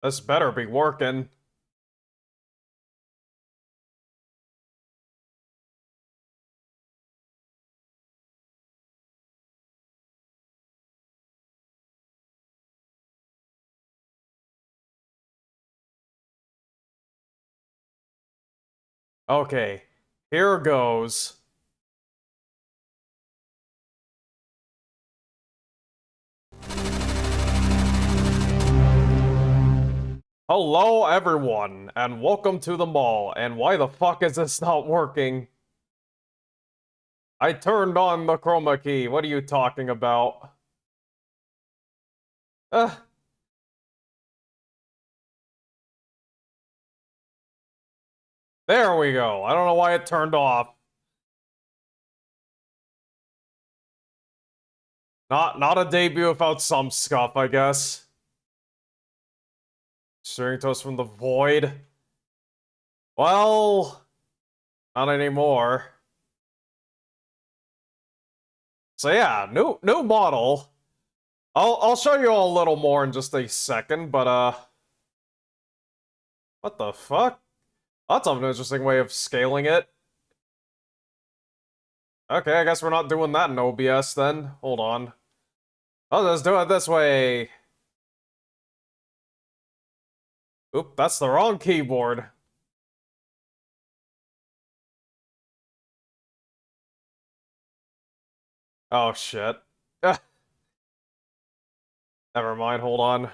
This better be working. Okay, here goes. Hello, everyone, and welcome to the mall. And why the fuck is this not working? I turned on the chroma key. What are you talking about? Uh, there we go. I don't know why it turned off. Not a debut without some scuff, I guess. Steering to us from the void. Well, not anymore. So yeah, new model. I'll show you a little more in just a second, but what the fuck? That's an interesting way of scaling it. Okay, I guess we're not doing that in OBS then. Hold on. I'll just do it this way. Oop, that's the wrong keyboard. Oh shit. Never mind, hold on.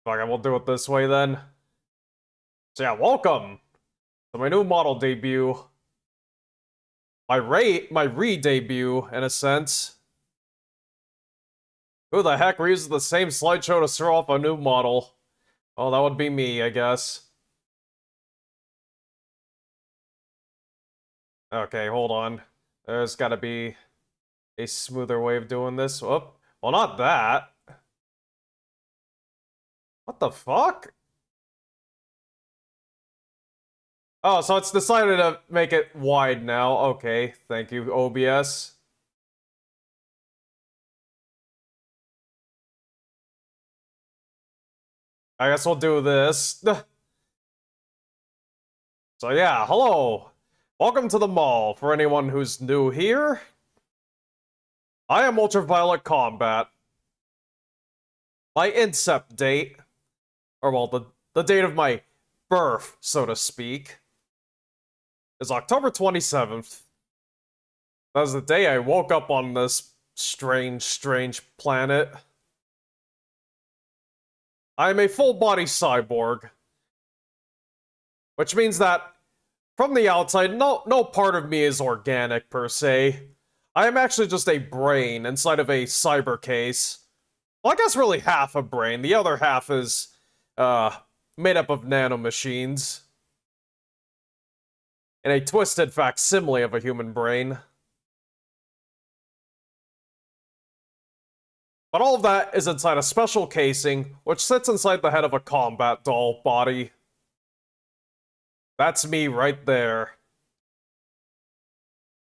Okay, we'll do it this way then. So yeah, welcome to my new model debut. My re-debut, in a sense. Who the heck reuses the same slideshow to throw off a new model? Oh, that would be me, I guess. Okay, hold on. There's gotta be a smoother way of doing this. Oh, well, not that. What the fuck? Oh, so it's decided to make it wide now. Okay, thank you, OBS. I guess we'll do this. So yeah, hello. Welcome to the mall. For anyone who's new here, I am Ultraviolet Combat. My incept date, or well, the date of my birth, so to speak, is October 27th. That was the day I woke up on this strange planet. I'm a full-body cyborg, which means that from the outside, no part of me is organic per se. I am actually just a brain inside of a cyber case. Well, I guess really half a brain. The other half is made up of nanomachines in a twisted facsimile of a human brain. But all of that is inside a special casing, which sits inside the head of a combat doll body. That's me right there.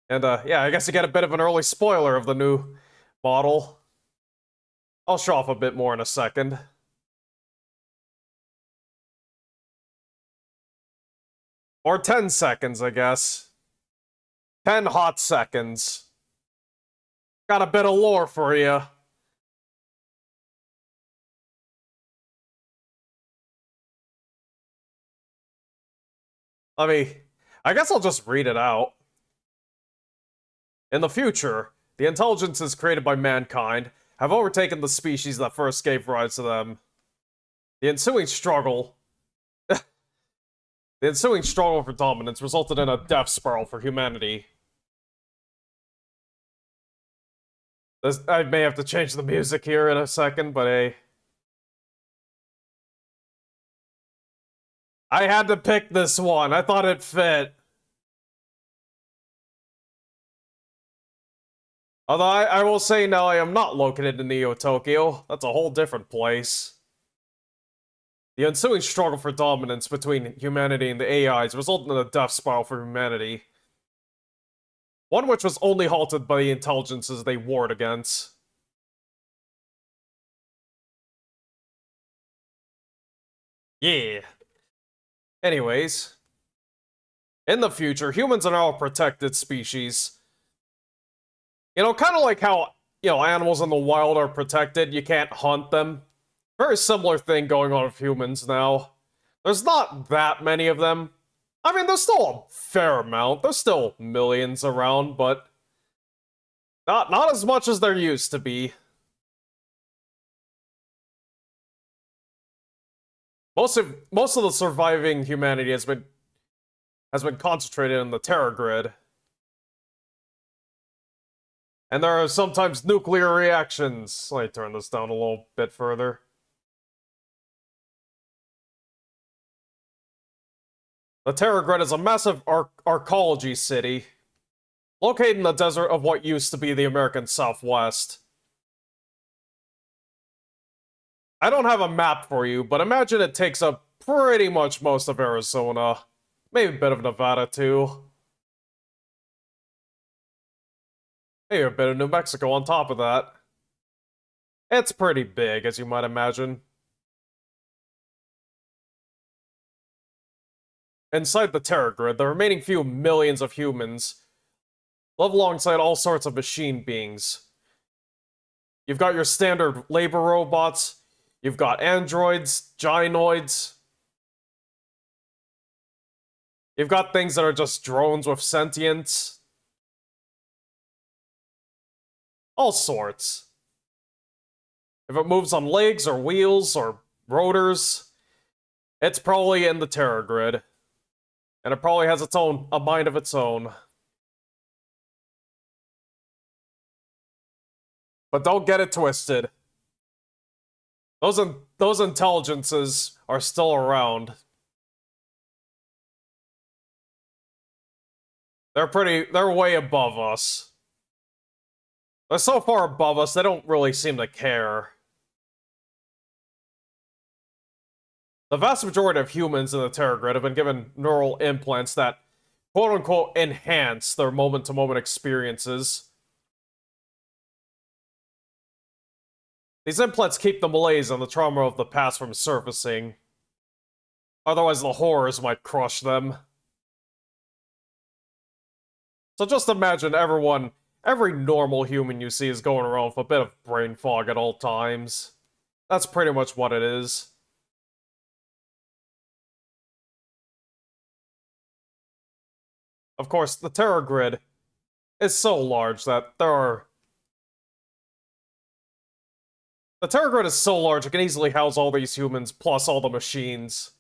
And yeah, I guess you get a bit of an early spoiler of the new model. I'll show off a bit more in a second. Or 10 seconds, I guess. 10 hot seconds. Got a bit of lore for you. I guess I'll just read it out. In the future, the intelligences created by mankind have overtaken the species that first gave rise to them. The ensuing struggle for dominance resulted in a death spiral for humanity. I may have to change the music here in a second, but hey. I had to pick this one. I thought it fit. Although I will say now I am not located in Neo Tokyo. That's a whole different place. The ensuing struggle for dominance between humanity and the AIs resulted in a death spiral for humanity. One which was only halted by the intelligences they warred against. Yeah. Anyways, in the future, humans are now a protected species. You know, kind of like how, animals in the wild are protected, you can't hunt them. Very similar thing going on with humans now. There's not that many of them. I mean, there's still a fair amount. There's still millions around, but not as much as there used to be. Most of the surviving humanity has been concentrated in the Terra Grid. And there are sometimes nuclear reactions. Let me turn this down a little bit further. The Terra Grid is a massive archaeology city, located in the desert of what used to be the American Southwest. I don't have a map for you, but imagine it takes up pretty much most of Arizona. Maybe a bit of Nevada, too. Maybe a bit of New Mexico on top of that. It's pretty big, as you might imagine. Inside the Terra Grid, the remaining few millions of humans live alongside all sorts of machine beings. You've got your standard labor robots, you've got androids, gynoids. You've got things that are just drones with sentience. All sorts. If it moves on legs or wheels or rotors, it's probably in the Terra Grid. And it probably has a mind of its own. But don't get it twisted. Those intelligences are still around. They're way above us. They're so far above us, they don't really seem to care. The vast majority of humans in the Terra Grid have been given neural implants that quote-unquote enhance their moment-to-moment experiences. These implants keep the malaise and the trauma of the past from surfacing. Otherwise, the horrors might crush them. So just imagine every normal human you see is going around with a bit of brain fog at all times. That's pretty much what it is. Of course, the Terra Grid is so large that the Terra Grid is so large it can easily house all these humans plus all the machines.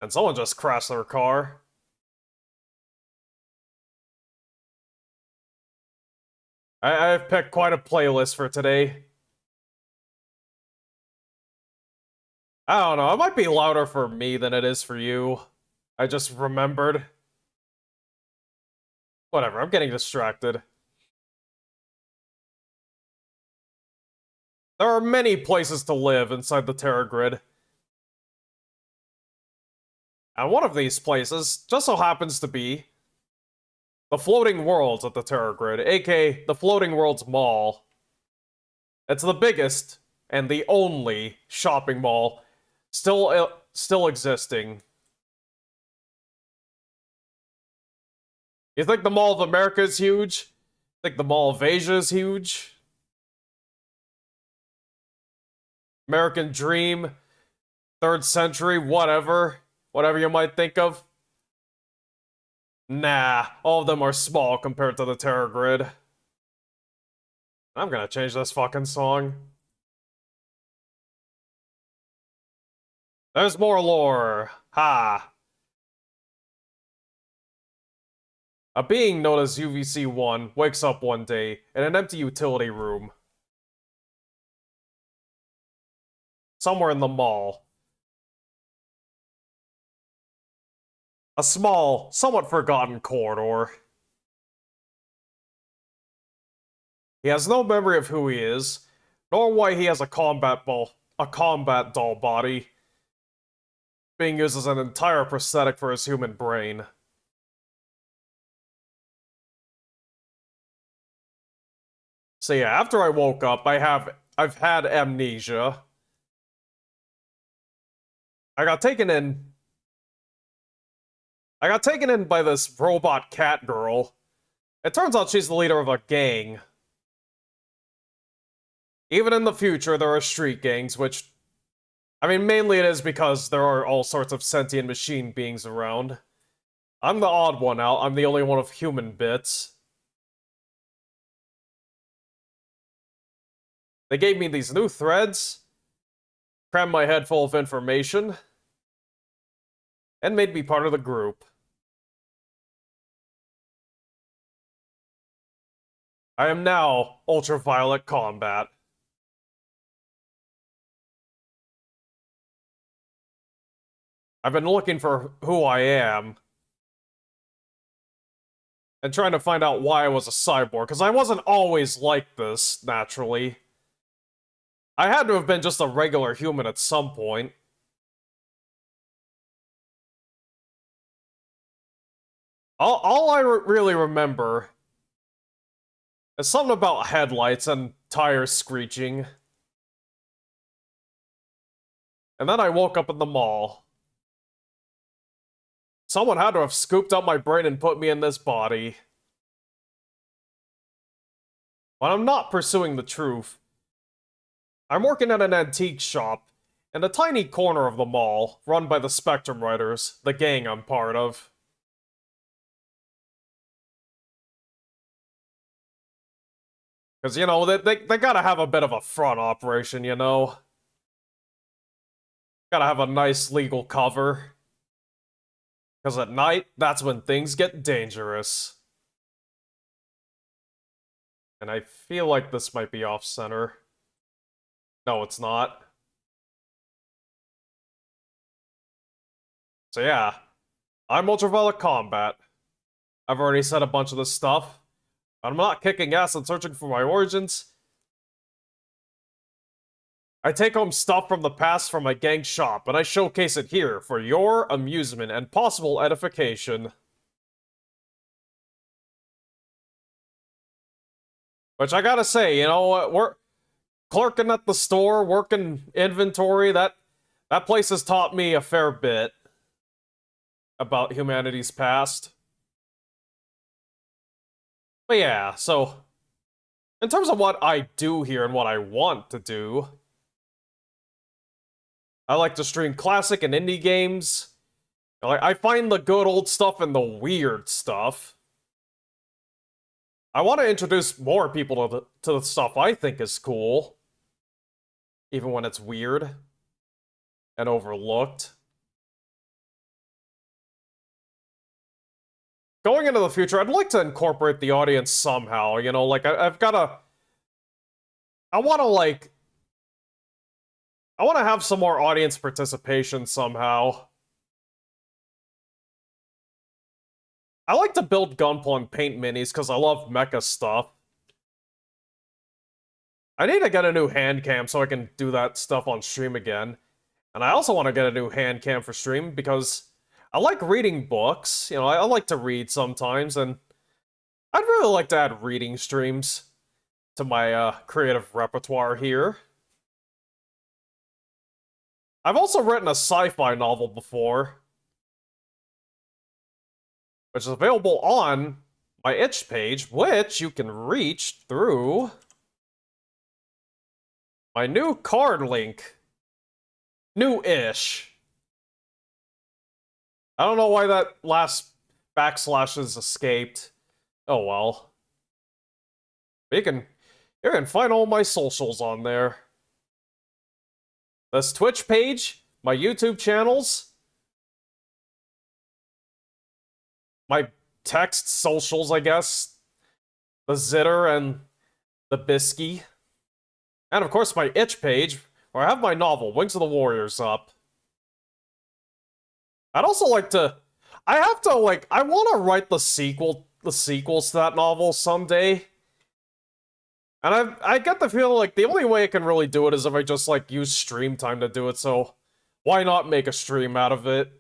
And someone just crashed their car. I've picked quite a playlist for today. I don't know, it might be louder for me than it is for you. I just remembered. Whatever, I'm getting distracted. There are many places to live inside the Terra Grid. And one of these places just so happens to be the Floating Worlds at the Terra Grid, aka the Floating Worlds Mall. It's the biggest and the only shopping mall still existing. You think the Mall of America is huge? Think the Mall of Asia is huge? American Dream, 3rd Century, whatever you might think of. Nah, all of them are small compared to the Terra Grid. I'm gonna change this fucking song. There's more lore. Ha! A being known as UVC-1 wakes up one day in an empty utility room. Somewhere in the mall. A small, somewhat forgotten corridor. He has no memory of who he is, nor why he has a combat doll body, being used as an entire prosthetic for his human brain. So yeah, after I woke up, I've had amnesia. I got taken in. I got taken in by this robot cat girl. It turns out she's the leader of a gang. Even in the future, there are street gangs, which... I mean, mainly it is because there are all sorts of sentient machine beings around. I'm the odd one out. I'm the only one of human bits. They gave me these new threads, crammed my head full of information, and made me part of the group. I am now Ultraviolet Combat. I've been looking for who I am, and trying to find out why I was a cyborg, because I wasn't always like this, naturally. I had to have been just a regular human at some point. All I really remember is something about headlights and tires screeching. And then I woke up in the mall. Someone had to have scooped up my brain and put me in this body. But I'm not pursuing the truth. I'm working at an antique shop in a tiny corner of the mall, run by the Spectrum Riders, the gang I'm part of. Because, you know, they gotta have a bit of a front operation, you know? Gotta have a nice legal cover. Because at night, that's when things get dangerous. And I feel like this might be off-center. No, it's not. So yeah, I'm Ultraviolet Combat. I've already said a bunch of this stuff. I'm not kicking ass and searching for my origins. I take home stuff from the past from my gang shop, and I showcase it here for your amusement and possible edification. Which I gotta say, you know, we're clerking at the store, working inventory, that place has taught me a fair bit about humanity's past. But yeah, so in terms of what I do here and what I want to do, I like to stream classic and indie games. I find the good old stuff and the weird stuff. I want to introduce more people to the stuff I think is cool, even when it's weird and overlooked. Going into the future, I'd like to incorporate the audience somehow, you know, like, I've gotta... I want to have some more audience participation somehow. I like to build Gunpla and paint minis because I love mecha stuff. I need to get a new hand cam so I can do that stuff on stream again. And I also want to get a new hand cam for stream because I like reading books. You know, I like to read sometimes, and I'd really like to add reading streams to my creative repertoire here. I've also written a sci-fi novel before, which is available on my itch page, which you can reach through my new card link. New-ish. I don't know why that last backslash has escaped. Oh well. But you can find all my socials on there. This Twitch page, my YouTube channels, my text socials, I guess, the Zitter and the Bisky, and of course my itch page, where I have my novel, Wings of the Warriors, up. I'd also like to... I want to write the sequels to that novel someday. And I get the feeling like the only way I can really do it is if I just, like, use stream time to do it, so why not make a stream out of it?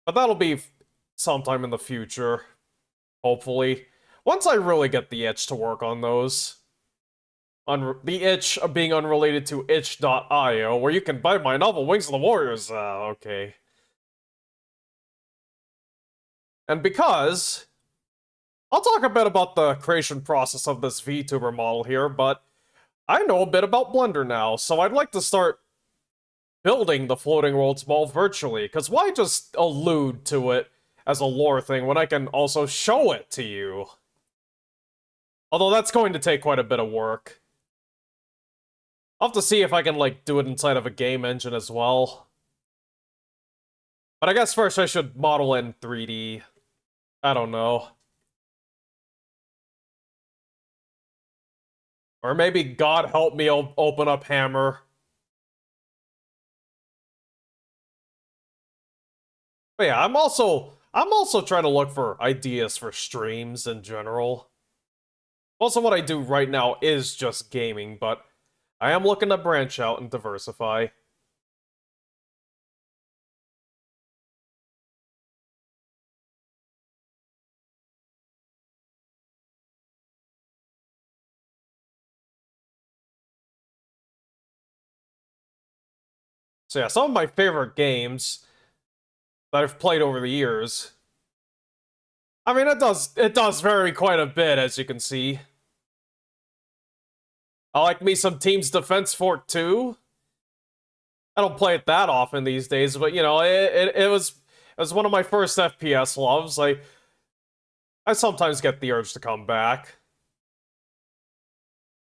But that'll be sometime in the future, hopefully. Once I really get the itch to work on those. the itch of being unrelated to itch.io, where you can buy my novel Wings of the Warriors. Okay. And because I'll talk a bit about the creation process of this VTuber model here, but I know a bit about Blender now, so I'd like to start building the floating worlds model virtually, because why just allude to it as a lore thing when I can also show it to you? Although that's going to take quite a bit of work. I'll have to see if I can, like, do it inside of a game engine as well. But I guess first I should model in 3D. I don't know. Or maybe God help me open up Hammer. But yeah, I'm also trying to look for ideas for streams in general. Also, what I do right now is just gaming, but I am looking to branch out and diversify. So yeah, some of my favorite games that I've played over the years. I mean, it does vary quite a bit, as you can see. I like me some Team's Defense Fort 2. I don't play it that often these days, but you know, it was one of my first FPS loves. I sometimes get the urge to come back.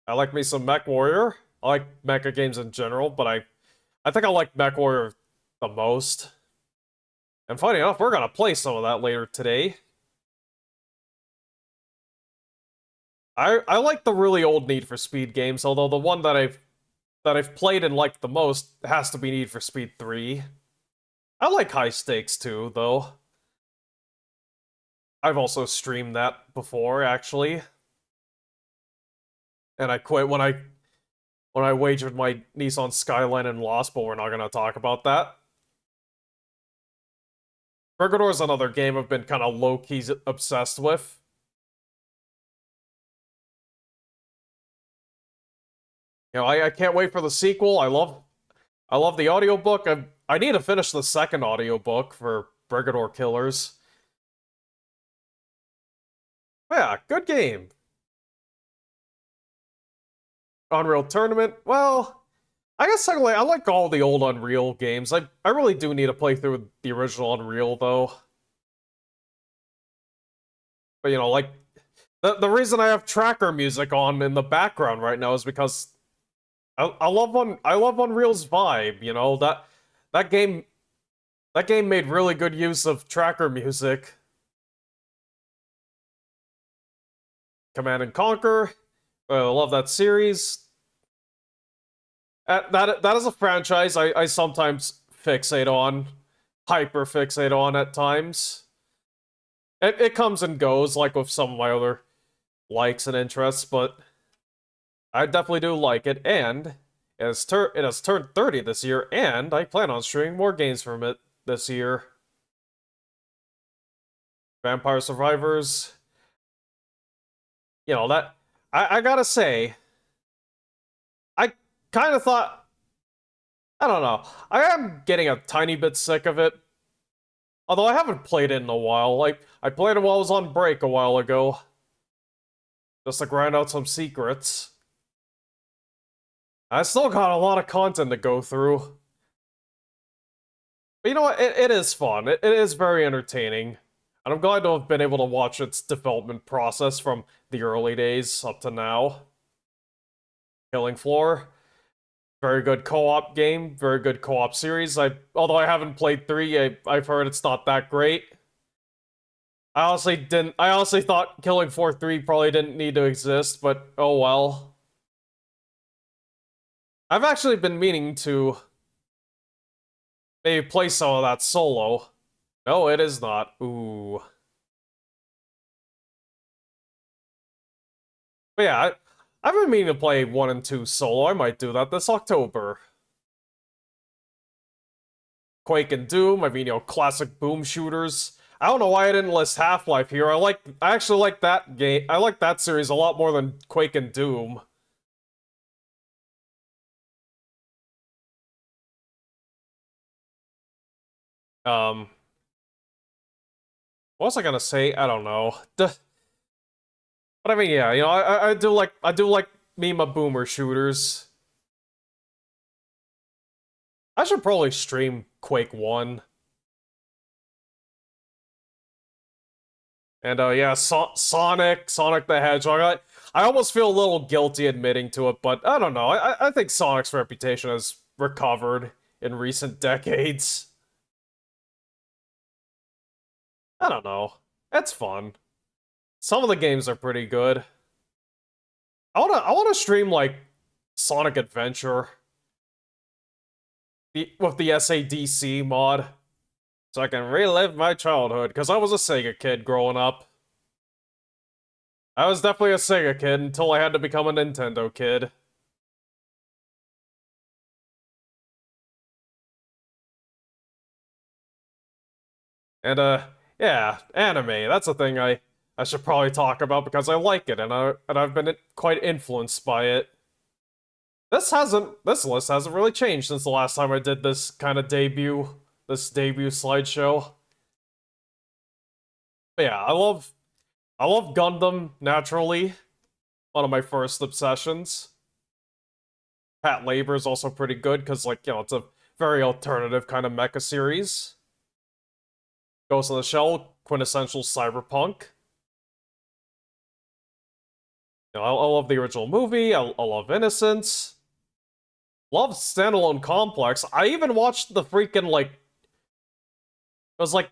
I like me some Mech Warrior. I like mecha games in general, but I think I like Mech Warrior the most. And funny enough, we're gonna play some of that later today. I like the really old Need for Speed games, although the one that I've played and liked the most has to be Need for Speed 3. I like High Stakes too, though. I've also streamed that before, actually. And I quit when I wagered my Nissan Skyline and lost, but we're not gonna talk about that. Brigador's another game I've been kind of low-key obsessed with. You know, I can't wait for the sequel. I love the audiobook. I need to finish the second audiobook for Brigador Killers. Yeah, good game. Unreal Tournament, well, I guess I like all the old Unreal games. I really do need to play through the original Unreal, though. But, you know, like, the reason I have tracker music on in the background right now is because I love Unreal's vibe, you know, that game made really good use of tracker music. Command and Conquer, I love that series. That is a franchise I sometimes fixate on, hyper fixate on at times. It comes and goes, like with some of my other likes and interests, but I definitely do like it, and it has turned 30 this year, and I plan on streaming more games from it this year. Vampire Survivors, you know, that I gotta say, I kind of thought, I don't know, I am getting a tiny bit sick of it. Although I haven't played it in a while. Like, I played it while I was on break a while ago. Just to grind out some secrets. I still got a lot of content to go through. But you know what? It is fun. It is very entertaining. And I'm glad to have been able to watch its development process from the early days up to now. Killing Floor. Very good co-op game. Very good co-op series. Although I haven't played 3, I've heard it's not that great. I honestly thought Killing Floor 3 probably didn't need to exist, but oh well. I've actually been meaning to maybe play some of that solo. No, it is not. Ooh. But yeah, I've been meaning to play 1 and 2 solo. I might do that this October. Quake and Doom, I mean, you know, classic boom shooters. I don't know why I didn't list Half-Life here. I actually like that game. I like that series a lot more than Quake and Doom. Um, what was I gonna say? I don't know. But I mean, yeah, you know, I do like me my boomer shooters. I should probably stream Quake 1. And yeah, Sonic the Hedgehog. I almost feel a little guilty admitting to it, but I don't know. I think Sonic's reputation has recovered in recent decades. I don't know. It's fun. Some of the games are pretty good. I wanna stream like Sonic Adventure with the SADC mod, so I can relive my childhood, because I was a Sega kid growing up. I was definitely a Sega kid until I had to become a Nintendo kid. And yeah, anime. That's a thing I should probably talk about because I like it and I've been quite influenced by it. This list hasn't really changed since the last time I did this kind of debut slideshow. But yeah, I love Gundam naturally. One of my first obsessions. Pat Labor is also pretty good because, like, you know, it's a very alternative kind of mecha series. Ghost in the Shell, quintessential cyberpunk. You know, I love the original movie. I love Innocence. Love Standalone Complex. I even watched the freaking, like, it was like,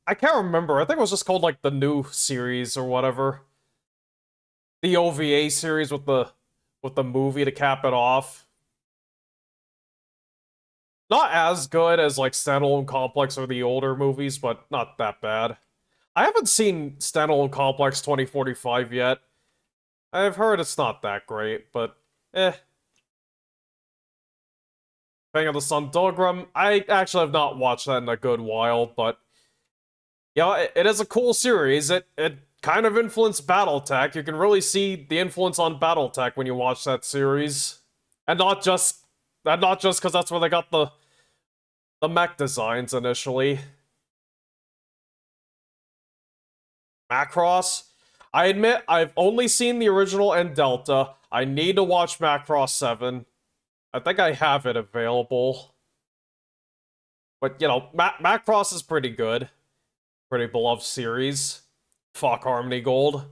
I can't remember. I think it was just called, like, the new series or whatever. The OVA series with the movie to cap it off. Not as good as, like, Standalone Complex or the older movies, but not that bad. I haven't seen Standalone Complex 2045 yet. I've heard it's not that great, but eh. Fang of the Sun Dogram, I actually have not watched that in a good while, but yeah, it is a cool series. It kind of influenced BattleTech. You can really see the influence on BattleTech when you watch that series, and not just because that's where they got the mech designs initially. Macross. I admit I've only seen the original and Delta. I need to watch Macross 7. I think I have it available. But, you know, Macross is pretty good. Pretty beloved series. Fuck Harmony Gold.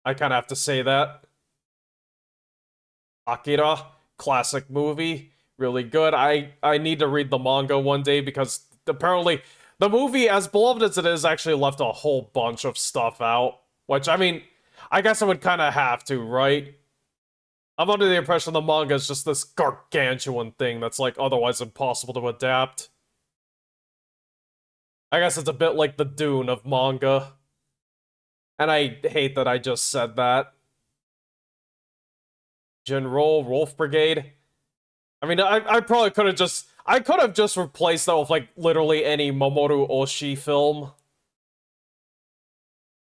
I kind of have to say that. Akira, classic movie. Really good. I need to read the manga one day because apparently the movie, as beloved as it is, actually left a whole bunch of stuff out. Which, I mean, I guess I would kind of have to, right? I'm under the impression the manga is just this gargantuan thing that's, like, otherwise impossible to adapt. I guess it's a bit like the Dune of manga. And I hate that I just said that. General, Wolf Brigade. I mean, I probably could have just... I could have just replaced that with, like, literally any Mamoru Oshii film.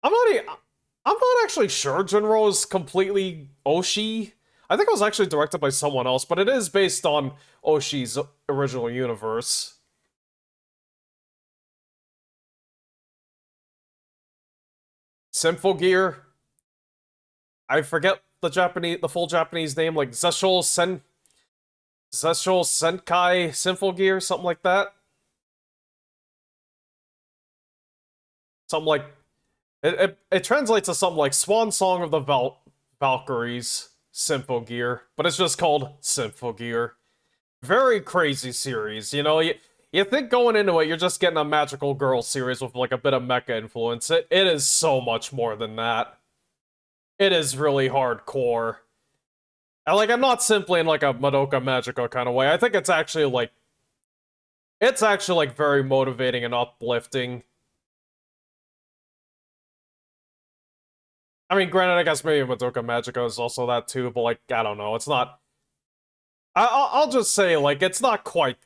I'm not... I'm not actually sure General is completely Oshii. I think it was actually directed by someone else, but it is based on Oshii's original universe. Symphogear. I forget the full Japanese name, like Zeshol Senkai Symphogear, something like that. Something like it translates to something like Swan Song of the Valkyries Symphogear, but it's just called Symphogear. Very crazy series, you know. You think going into it, you're just getting a magical girl series with like a bit of mecha influence. It is so much more than that. It is really hardcore. And like, I'm not simply in like a Madoka Magica kind of way. I think it's actually like very motivating and uplifting. I mean, granted, I guess maybe Madoka Magica is also that too, but like, I don't know. It's not. I'll just say like it's not quite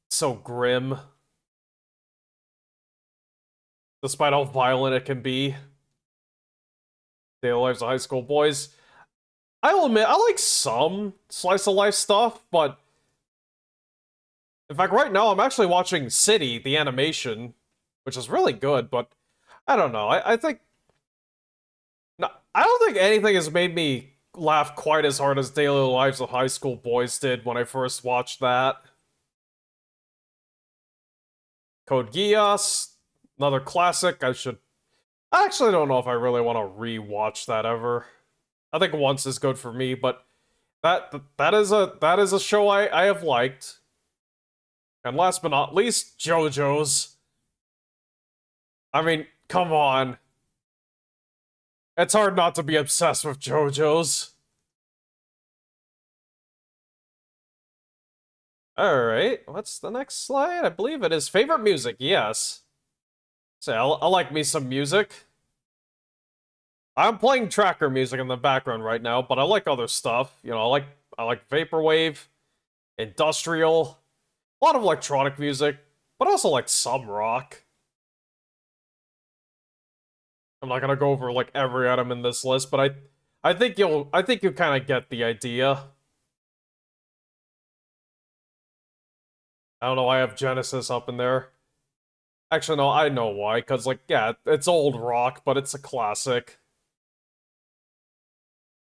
so grim, despite how violent it can be. Daily Lives of High School Boys. I'll admit, I like some slice of life stuff, but In fact, right now I'm actually watching City, the animation, which is really good, but I don't know. I think no, I don't think anything has made me laugh quite as hard as Daily Lives of High School Boys did when I first watched that. Code Geass, another classic. I actually don't know if I really want to re-watch that ever. I think once is good for me, but that is a show I have liked. And last but not least, JoJo's. I mean, come on. It's hard not to be obsessed with JoJo's. Alright, what's the next slide? I believe it is favorite music, yes. So I like me some music. I'm playing tracker music in the background right now, but I like other stuff. You know, I like vaporwave, industrial, a lot of electronic music, but also like some rock. I'm not gonna go over like every item in this list, but I think you kind of get the idea. I don't know why I have Genesis up in there. Actually, no, I know why, because like, yeah, it's old rock, but it's a classic.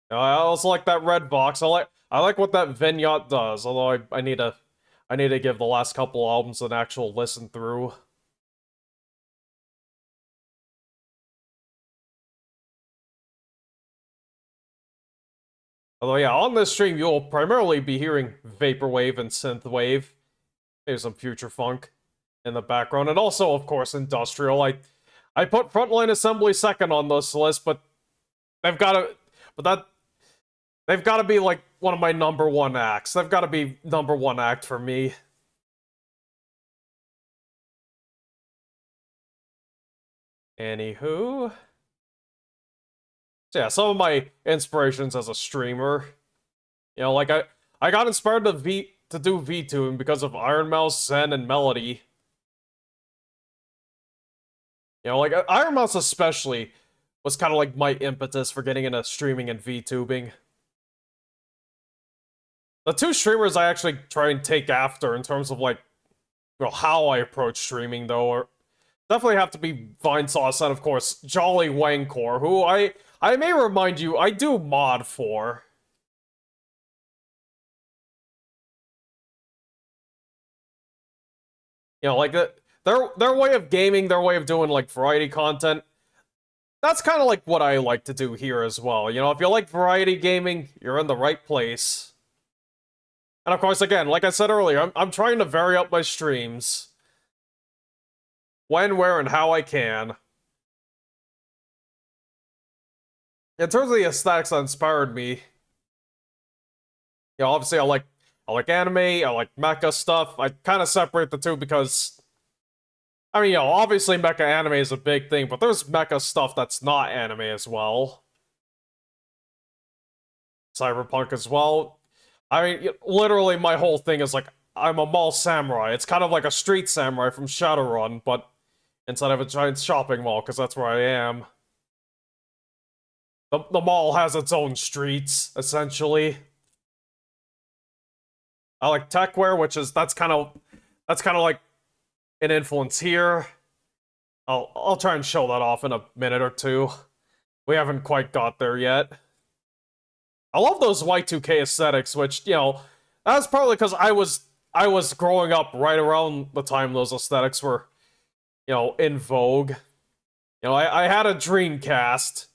I also like that red box. I like what that vignette does, although I need to give the last couple albums an actual listen through. Although yeah, on this stream you'll primarily be hearing vaporwave and synthwave. Maybe some future funk in the background, and also of course industrial. I put Frontline Assembly second on this list, but they've got to, but that they've got to be like one of my number one acts. They've got to be number one act for me. Anywho, so yeah, some of my inspirations as a streamer. You know, like I got inspired to do VTubing because of Iron Mouse, Zen, and Melody. You know, like Iron Mouse especially was kind of like my impetus for getting into streaming and VTubing. The two streamers I actually try and take after in terms of like, you know, how I approach streaming though are definitely have to be Vinesauce and of course Jolly Wangcore, who I may remind you I do mod for. You know, like their way of gaming, their way of doing like variety content. That's kind of like what I like to do here as well. You know, if you like variety gaming, you're in the right place. And of course, again, like I said earlier, I'm trying to vary up my streams. When, where, and how I can. In terms of the aesthetics that inspired me, you know, obviously I like anime, I like mecha stuff. I kind of separate the two because, I mean, you know, obviously mecha anime is a big thing, but there's mecha stuff that's not anime as well. Cyberpunk as well. I mean, literally my whole thing is like, I'm a mall samurai. It's kind of like a street samurai from Shadowrun, but inside of a giant shopping mall, because that's where I am. The mall has its own streets, essentially. I like techwear, which is that's kind of like an influence here. I'll try and show that off in a minute or two. We haven't quite got there yet. I love those Y2K aesthetics, which, you know, that's probably because I was growing up right around the time those aesthetics were, you know, in vogue. You know, I had a Dreamcast.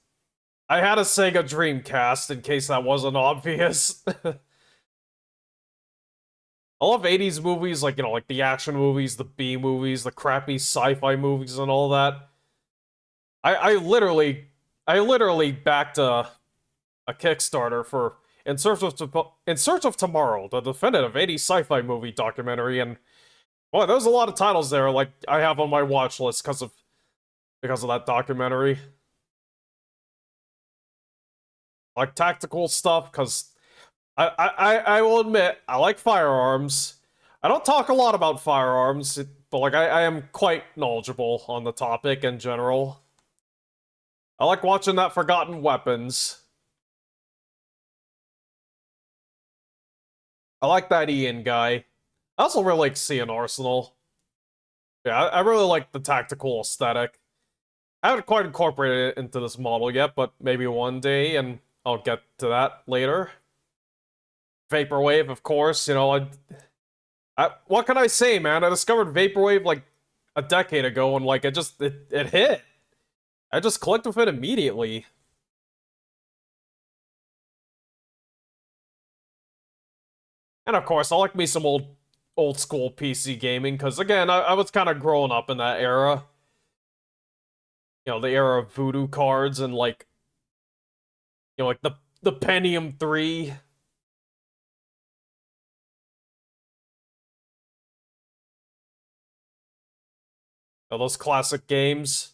I had a Sega Dreamcast, in case that wasn't obvious. I love 80s movies, like, you know, like the action movies, the B movies, the crappy sci-fi movies, and all that. I literally backed a Kickstarter for In Search of Tomorrow, the definitive 80s sci-fi movie documentary, and boy, there's a lot of titles there like I have on my watch list because of that documentary. Like tactical stuff, because I will admit I like firearms. I don't talk a lot about firearms, but like I am quite knowledgeable on the topic in general. I like watching that Forgotten Weapons. I like that Ian guy. I also really like seeing Arsenal. Yeah, I really like the tactical aesthetic. I haven't quite incorporated it into this model yet, but maybe one day, and I'll get to that later. Vaporwave, of course, you know, what can I say, man? I discovered Vaporwave like a decade ago, and like it hit. I just clicked with it immediately. And of course, I like me some old school PC gaming, because again, I was kind of growing up in that era. You know, the era of voodoo cards and like, you know, like the Pentium 3. You know, those classic games.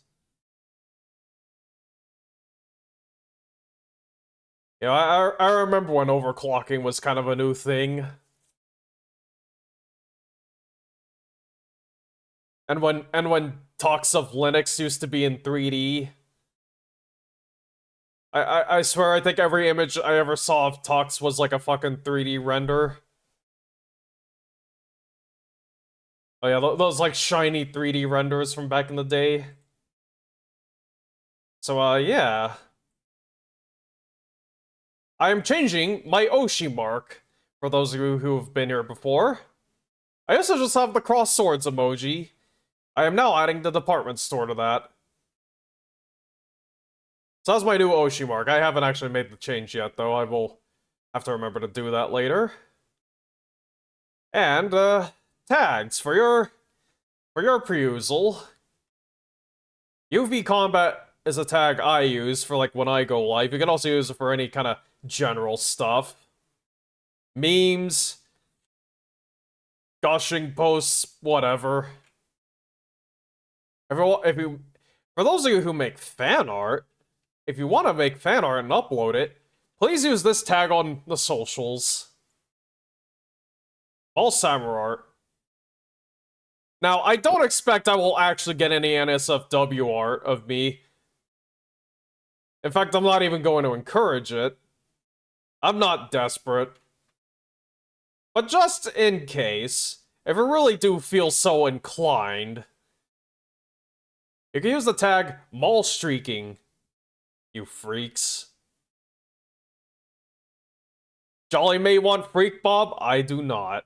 You know, I remember when overclocking was kind of a new thing. And when talks of Linux used to be in 3D. I swear I think every image I ever saw of Tux was like a fucking 3D render. Oh yeah, those like shiny 3D renders from back in the day. So yeah. I am changing my Oshi mark, for those of you who have been here before. I also just have the cross swords emoji. I am now adding the department store to that. So that's my new Oshi mark. I haven't actually made the change yet, though. I will have to remember to do that later. And, tags for your perusal. UV Combat is a tag I use for, like, when I go live. You can also use it for any kind of general stuff. Memes, gushing posts, whatever. For those of you who make fan art, if you want to make fan art and upload it, please use this tag on the socials. All Samurai art. Now, I don't expect I will actually get any NSFW art of me. In fact, I'm not even going to encourage it. I'm not desperate. But just in case, if you really do feel so inclined, you can use the tag mall streaking, you freaks. Jolly may want Freak Bob, I do not.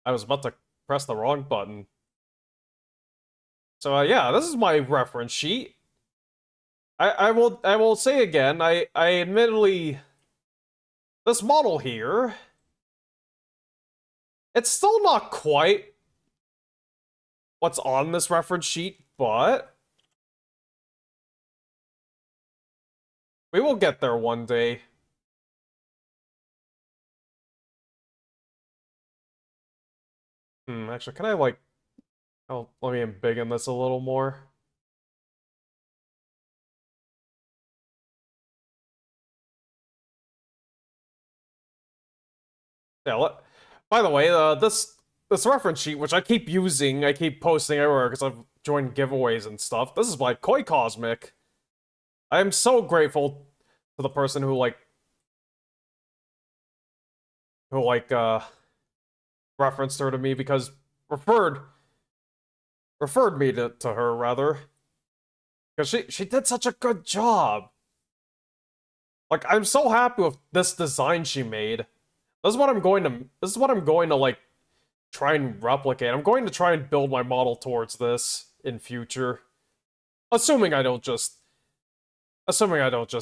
I was about to press the wrong button. So yeah, this is my reference sheet. I will say again, I admittedly, this model here, it's still not quite what's on this reference sheet, but we will get there one day. Actually, can I like, oh, let me embiggen this a little more. Yeah, by the way, this reference sheet, which I keep using, I keep posting everywhere because I've joined giveaways and stuff. This is by Koi Cosmic. I am so grateful to the person who referenced her to me, because referred me to her, rather, because she did such a good job. Like, I'm so happy with this design she made. This is what I'm going to like try and replicate. I'm going to try and build my model towards this in future. Assuming I don't just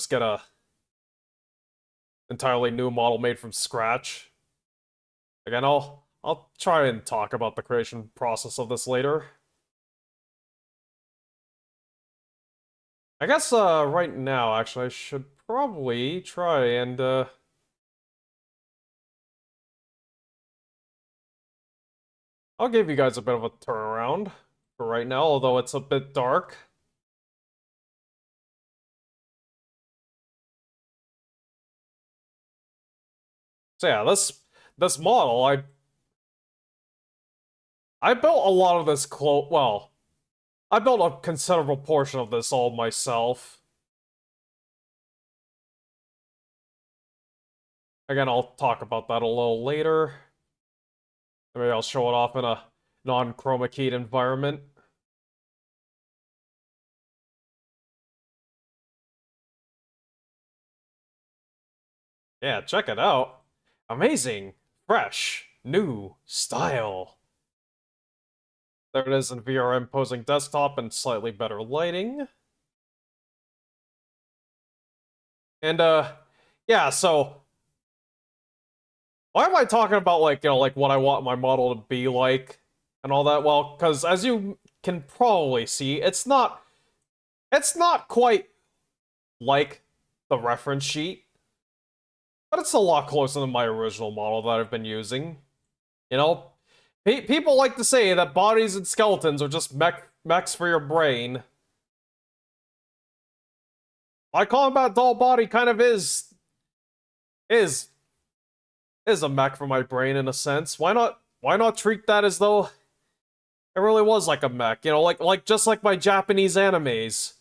get a entirely new model made from scratch. Again, I'll try and talk about the creation process of this later. I guess right now, actually, I should probably try and I'll give you guys a bit of a turnaround for right now, although it's a bit dark. So yeah, this model, I built a lot of this well, I built a considerable portion of this all myself. Again, I'll talk about that a little later. Maybe I'll show it off in a non-chroma keyed environment. Yeah, check it out. Amazing, fresh, new style. There it is in VRM posing desktop and slightly better lighting. And yeah, so why am I talking about like, like what I want my model to be like and all that? Well, because as you can probably see, it's not quite like the reference sheet, but it's a lot closer than my original model that I've been using. You know, people like to say that bodies and skeletons are just mechs for your brain. My combat doll body kind of is a mech for my brain in a sense. Why not treat that as though it really was like a mech? You know, like just like my Japanese animes,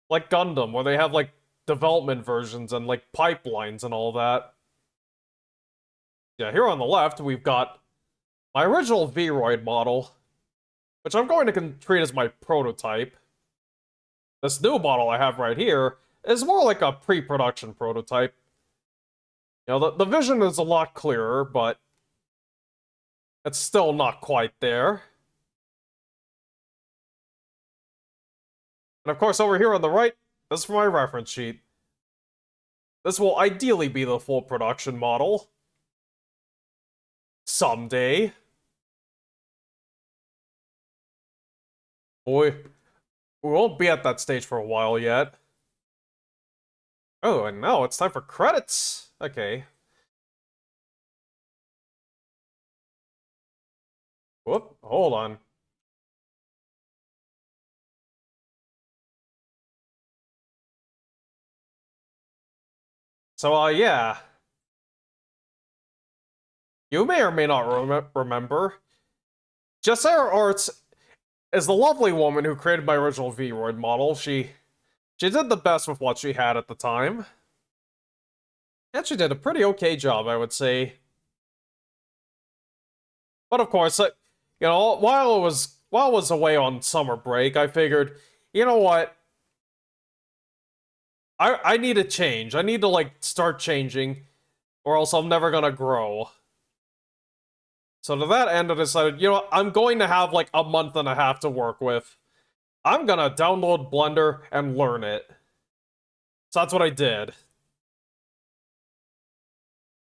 like Gundam, where they have like development versions and like pipelines and all that. Yeah, here on the left we've got my original Vroid model, which I'm going to treat as my prototype. This new model I have right here is more like a pre-production prototype. You know, the vision is a lot clearer, but it's still not quite there. And of course, over here on the right, this is for my reference sheet. This will ideally be the full production model. Someday. Boy, we won't be at that stage for a while yet. Oh, and now it's time for credits. Okay. Whoop, hold on. So, yeah. You may or may not remember. Jessera Arts is the lovely woman who created my original Vroid model. She did the best with what she had at the time. And she did a pretty okay job, I would say. But of course, you know, while I was away on summer break, I figured, you know what? I need a change. I need to like start changing, or else I'm never gonna grow. So to that end, I decided, you know, I'm going to have like a month and a half to work with. I'm gonna download Blender and learn it. So that's what I did.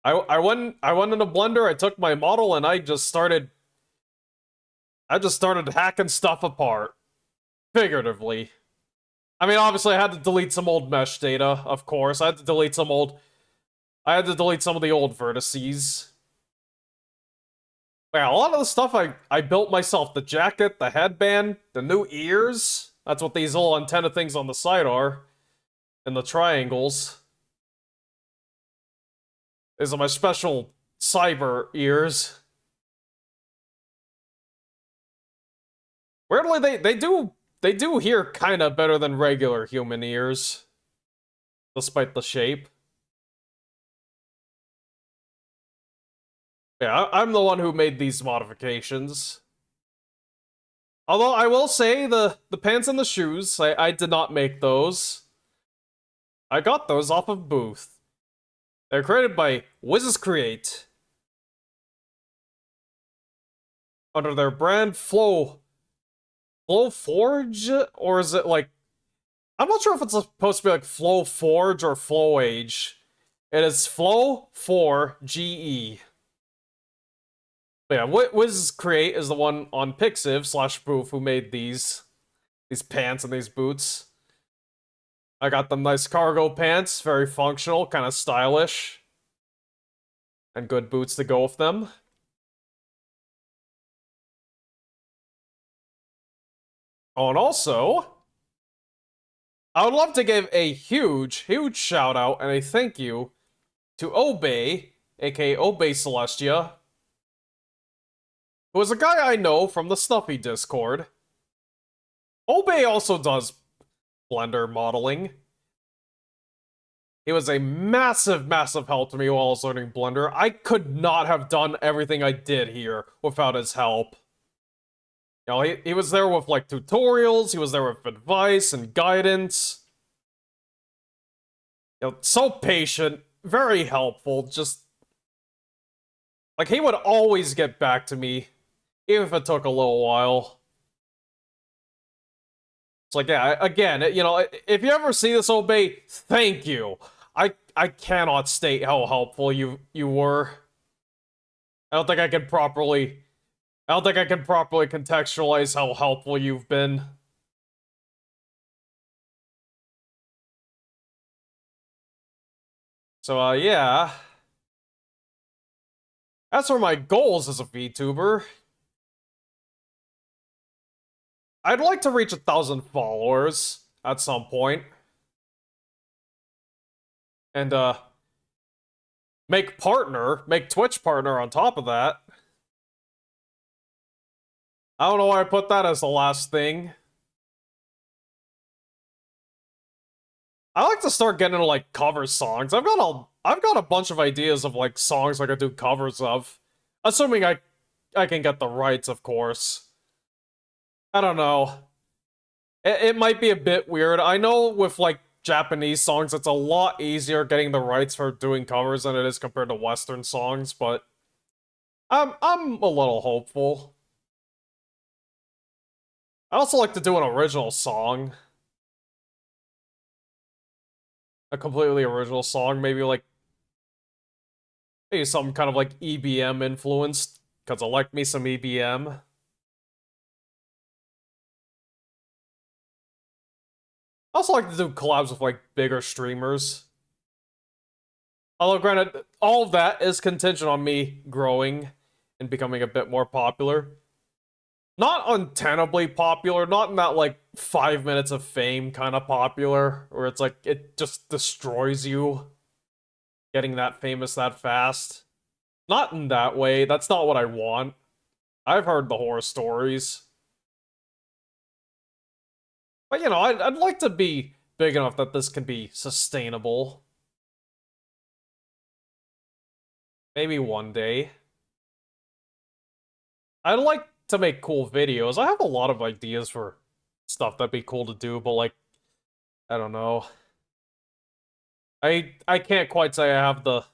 I went into Blender, I took my model, and I just started hacking stuff apart. Figuratively. I mean, obviously I had to delete some old mesh data, of course. I had to delete some of the old vertices. Yeah, a lot of the stuff I built myself. The jacket, the headband, the new ears. That's what these little antenna things on the side are. And the triangles. These are my special cyber ears. Weirdly, they do hear kinda better than regular human ears. Despite the shape. Yeah, I'm the one who made these modifications. Although I will say the pants and the shoes, I did not make those. I got those off of Booth. They're created by Wiz's Create. Under their brand Flow Forge? Or is it like, I'm not sure if it's supposed to be like Flow Forge or Flow Age. It is Flow 4 GE. But yeah, Wiz Create is the one on Pixiv/Booth who made these pants and these boots. I got them nice cargo pants, very functional, kind of stylish. And good boots to go with them. Oh, and also, I would love to give a huge shout out and a thank you to Obey, aka Obey Celestia, who is a guy I know from the Snuffy Discord. Obey also does Blender modeling. He was a massive, massive help to me while I was learning Blender. I could not have done everything I did here without his help. You know, he was there with, like, tutorials, he was there with advice and guidance. You know, so patient, very helpful, just... Like, he would always get back to me, even if it took a little while. It's like, yeah, again, you know, if you ever see this, Obey, thank you. I cannot state how helpful you were. I don't think I can properly contextualize how helpful you've been. So, yeah. As for my goals as a VTuber, I'd like to reach 1,000 followers at some point. And, make Twitch partner on top of that. I don't know why I put that as the last thing. I like to start getting into, like, cover songs. I've got a bunch of ideas of, like, songs I could do covers of. Assuming I can get the rights, of course. I don't know. It might be a bit weird. I know with, like, Japanese songs, it's a lot easier getting the rights for doing covers than it is compared to Western songs, but I'm a little hopeful. I also like to do an original song. A completely original song, maybe some kind of like EBM influenced, because I like me some EBM. I also like to do collabs with like bigger streamers. Although granted, all of that is contingent on me growing and becoming a bit more popular. Not untenably popular, not in that like 5 minutes of fame kind of popular, where it's like it just destroys you getting that famous that fast. Not in that way, that's not what I want. I've heard the horror stories. But you know, I'd like to be big enough that this can be sustainable. Maybe one day. I'd like to make cool videos. I have a lot of ideas for stuff that'd be cool to do, but like, I don't know. I can't quite say I have the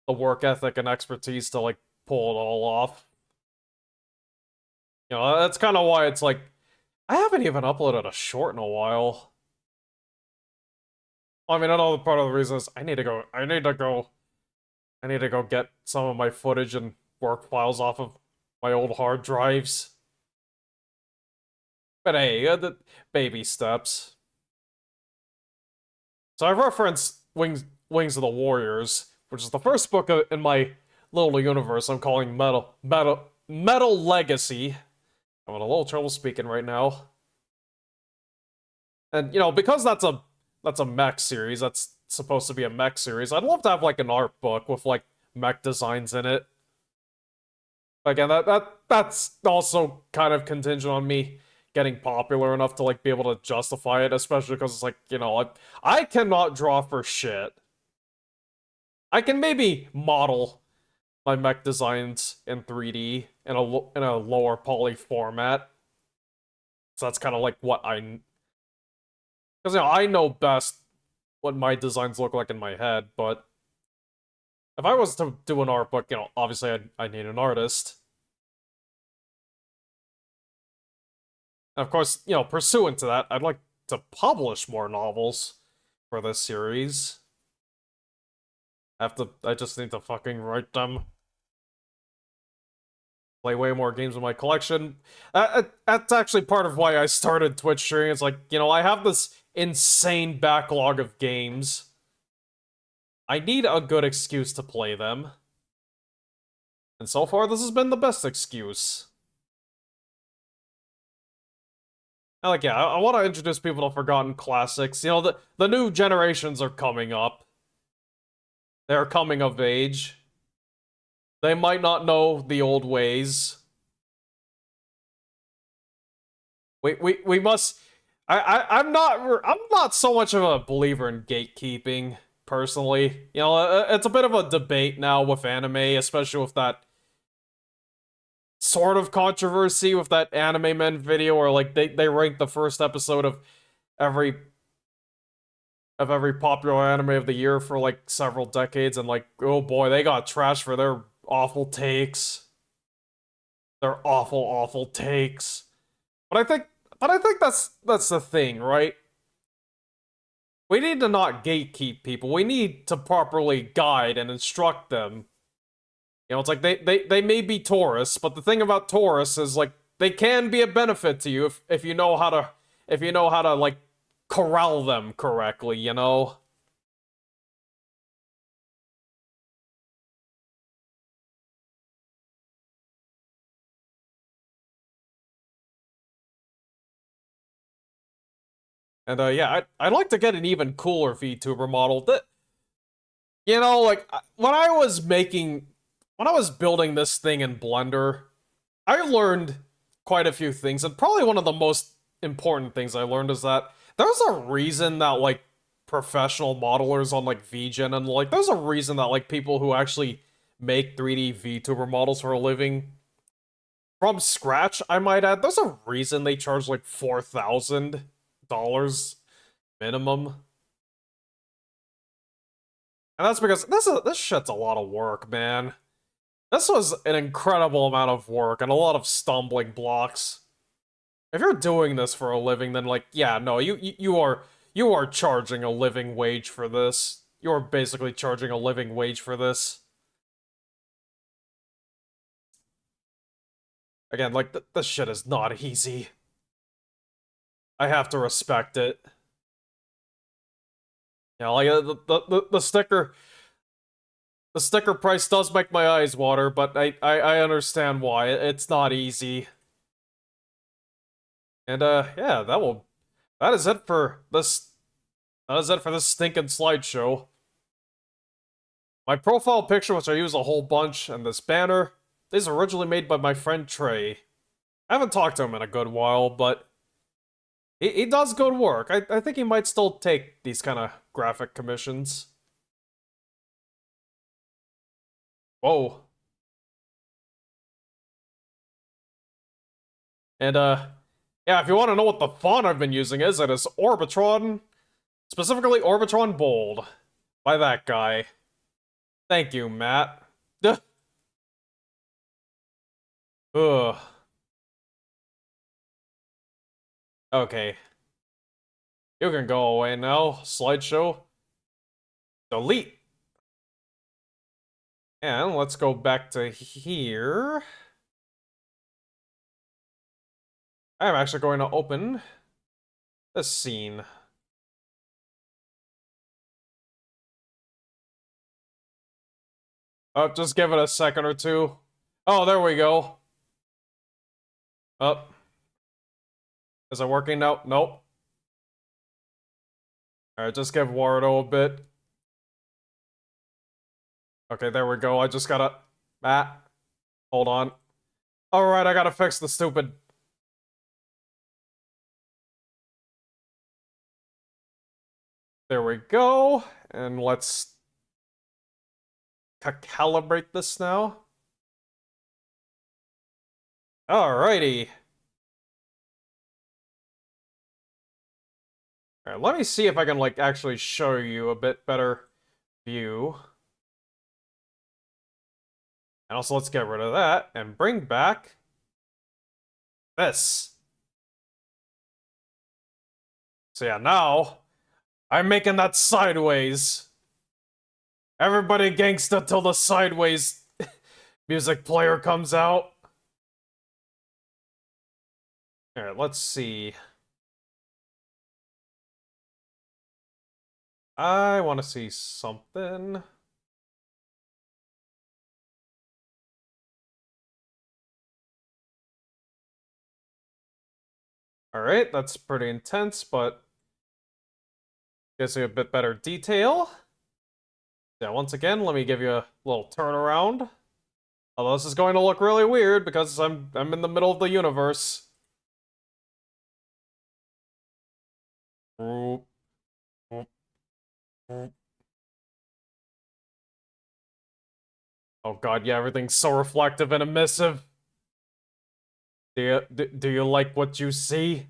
work ethic and expertise to like pull it all off. You know, that's kind of why it's like I haven't even uploaded a short in a while. I mean, I know part of the reason is I need to go get some of my footage and work files off of my old hard drives. But hey, the baby steps. So I referenced Wings of the Warriors, which is the first book in my little universe I'm calling Metal Legacy. I'm having a little trouble speaking right now. And you know, because that's a mech series, that's supposed to be a mech series, I'd love to have like an art book with like mech designs in it. Again, that's also kind of contingent on me getting popular enough to like be able to justify it, especially because it's like, you know, I cannot draw for shit. I can maybe model my mech designs in 3D in a lower poly format. So that's kind of like what because you know, I know best what my designs look like in my head, but if I was to do an art book, you know, obviously I need an artist. And of course, you know, pursuant to that, I'd like to publish more novels for this series. I just need to fucking write them. Play way more games in my collection. That's actually part of why I started Twitch streaming. It's like, you know, I have this insane backlog of games. I need a good excuse to play them. And so far, this has been the best excuse. And like, yeah, I want to introduce people to forgotten classics. You know, the new generations are coming up. They're coming of age. They might not know the old ways. We must... I'm not so much of a believer in gatekeeping personally. You know, it's a bit of a debate now with anime, especially with that sort of controversy with that Anime Men video where like they ranked the first episode every of every popular anime of the year for like several decades, and like, oh boy, they got trashed for their awful takes. Their awful takes. But I think that's the thing, right? We need to not gatekeep people. We need to properly guide and instruct them. You know, it's like they may be tourists, but the thing about tourists is like they can be a benefit to you if you know how to like corral them correctly, you know? And yeah, I'd like to get an even cooler VTuber model. That, you know, like when I was building this thing in Blender, I learned quite a few things, and probably one of the most important things I learned is that there's a reason that like professional modelers on like VGen and like there's a reason that like people who actually make 3D VTuber models for a living from scratch, I might add, there's a reason they charge like $4,000 minimum. And that's because this shit's a lot of work, man. This was an incredible amount of work and a lot of stumbling blocks. If you're doing this for a living, then like, yeah, no, you are charging a living wage for this. You're basically charging a living wage for this. Again, like this shit is not easy. I have to respect it. Yeah, like the sticker price does make my eyes water, but I understand why. It's not easy. And yeah, that is it for this stinking slideshow. My profile picture, which I use a whole bunch, and this banner, these are originally made by my friend Trey. I haven't talked to him in a good while, but he does good work. I think he might still take these kind of graphic commissions. Whoa. And yeah, if you want to know what the font I've been using is, it is Orbitron, specifically Orbitron Bold, by that guy. Thank you, Matt. Ugh. Okay. You can go away now, slideshow. Delete. And let's go back to here. I'm actually going to open this scene. Oh, just give it a second or two. Oh, there we go. Oh. Is it working now? Nope. Alright, just give Wardo a bit. Okay, there we go. I just gotta... Matt. Hold on. Alright, I gotta fix the stupid... There we go. And let's... calibrate this now. Alrighty. Alright, let me see if I can, like, actually show you a bit better view. And also, let's get rid of that and bring back this. So yeah, now I'm making that sideways. Everybody gangsta till the sideways music player comes out. Alright, let's see. I want to see something. Alright, that's pretty intense, but gives you a bit better detail. Yeah, once again, let me give you a little turnaround. Although this is going to look really weird because I'm in the middle of the universe. Oop, oop, oop. Oh god, yeah, everything's so reflective and emissive. Do you like what you see?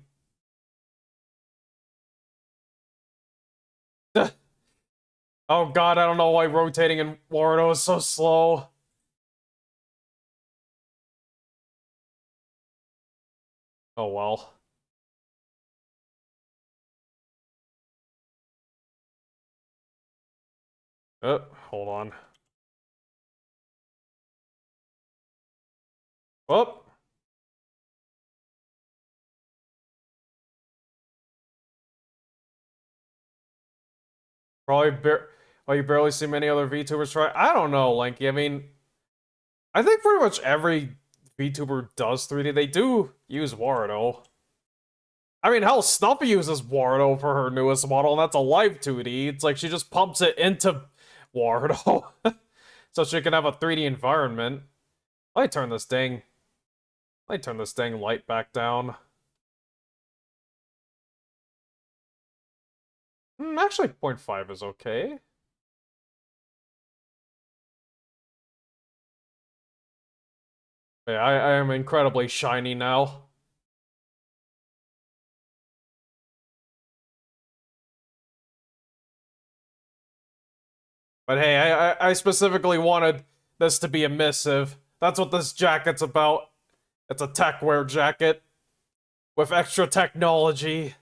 Oh god, I don't know why rotating in Warudo is so slow. Oh well. Hold on. Oh, probably well, you barely see many other VTubers try. I don't know, Lanky. I mean, I think pretty much every VTuber does 3D. They do use Warudo. I mean, hell, Snuffy uses Warudo for her newest model, and that's a live 2D. It's like she just pumps it into Warudo so she can have a 3D environment. Let me turn this dang. Let me turn this dang light back down. Actually, 0.5 is okay. Yeah, I am incredibly shiny now. But hey, I specifically wanted this to be a missive. That's what this jacket's about. It's a tech wear jacket with extra technology.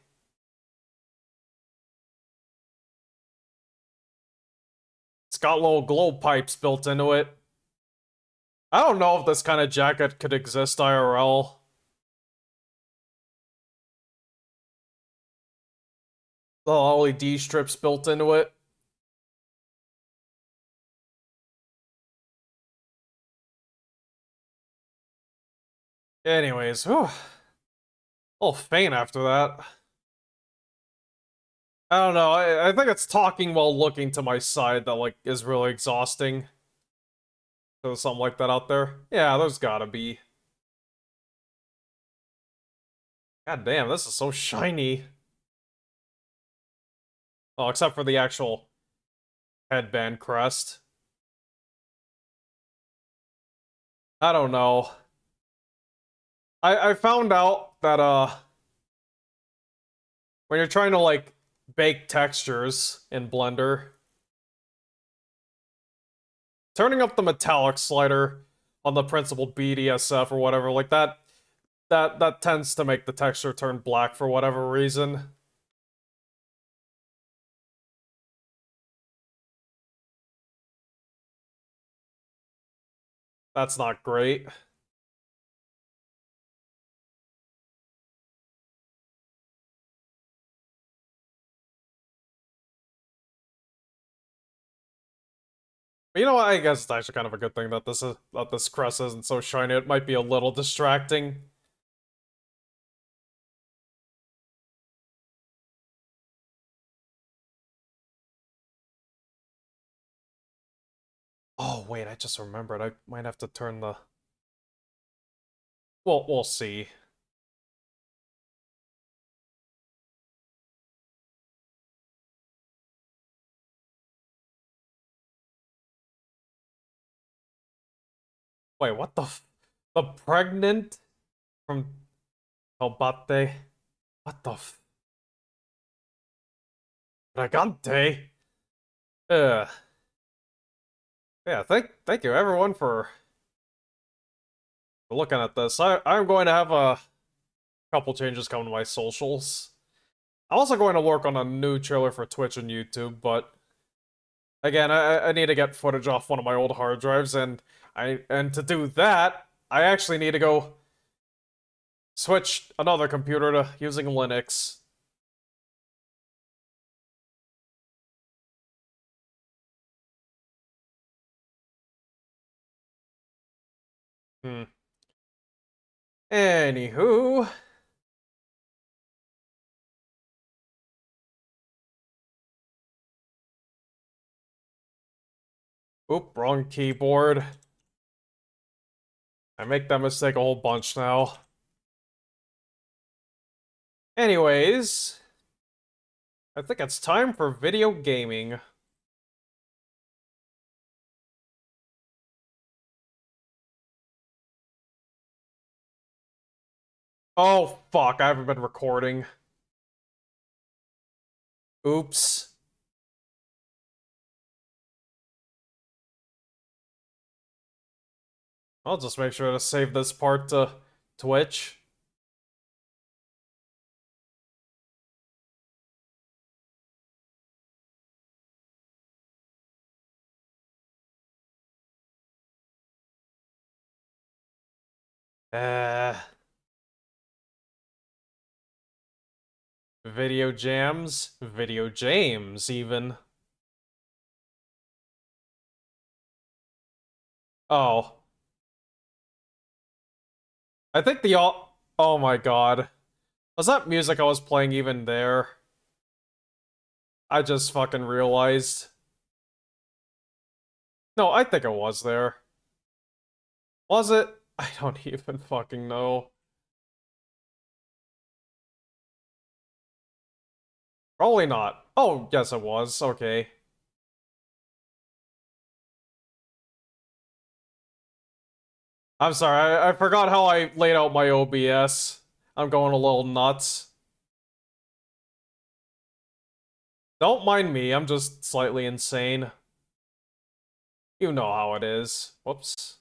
It's got little glow pipes built into it. I don't know if this kind of jacket could exist IRL. The LED strips built into it. Anyways, whew. A little faint after that. I don't know, I think it's talking while looking to my side that, like, is really exhausting. There's something like that out there? Yeah, there's gotta be. God damn, this is so shiny. Oh, except for the actual headband crest. I don't know. I found out that, when you're trying to, like, bake textures in Blender, turning up the metallic slider on the principal BDSF or whatever, like that tends to make the texture turn black for whatever reason. That's not great. But you know what? I guess it's actually kind of a good thing that this crest isn't so shiny. It might be a little distracting. Oh wait, I just remembered. I might have to turn the. Well, we'll see. Wait, what the pregnant from Tobate? What the Dragante? Ugh. Yeah, thank you everyone for looking at this. I'm going to have a couple changes coming to my socials. I'm also going to work on a new trailer for Twitch and YouTube, but again, I need to get footage off one of my old hard drives, and to do that, I actually need to go switch another computer to using Linux. Hmm. Anywho. Oop, wrong keyboard. I make that mistake a whole bunch now. Anyways. I think it's time for video gaming. Oh, fuck, I haven't been recording. Oops. I'll just make sure to save this part to Twitch. Video jams, video James, even. Oh. I think oh my god. Was that music I was playing even there? I just fucking realized. No, I think it was there. Was it? I don't even fucking know. Probably not. Oh, yes it was. Okay. I'm sorry, I forgot how I laid out my OBS. I'm going a little nuts. Don't mind me, I'm just slightly insane. You know how it is. Whoops.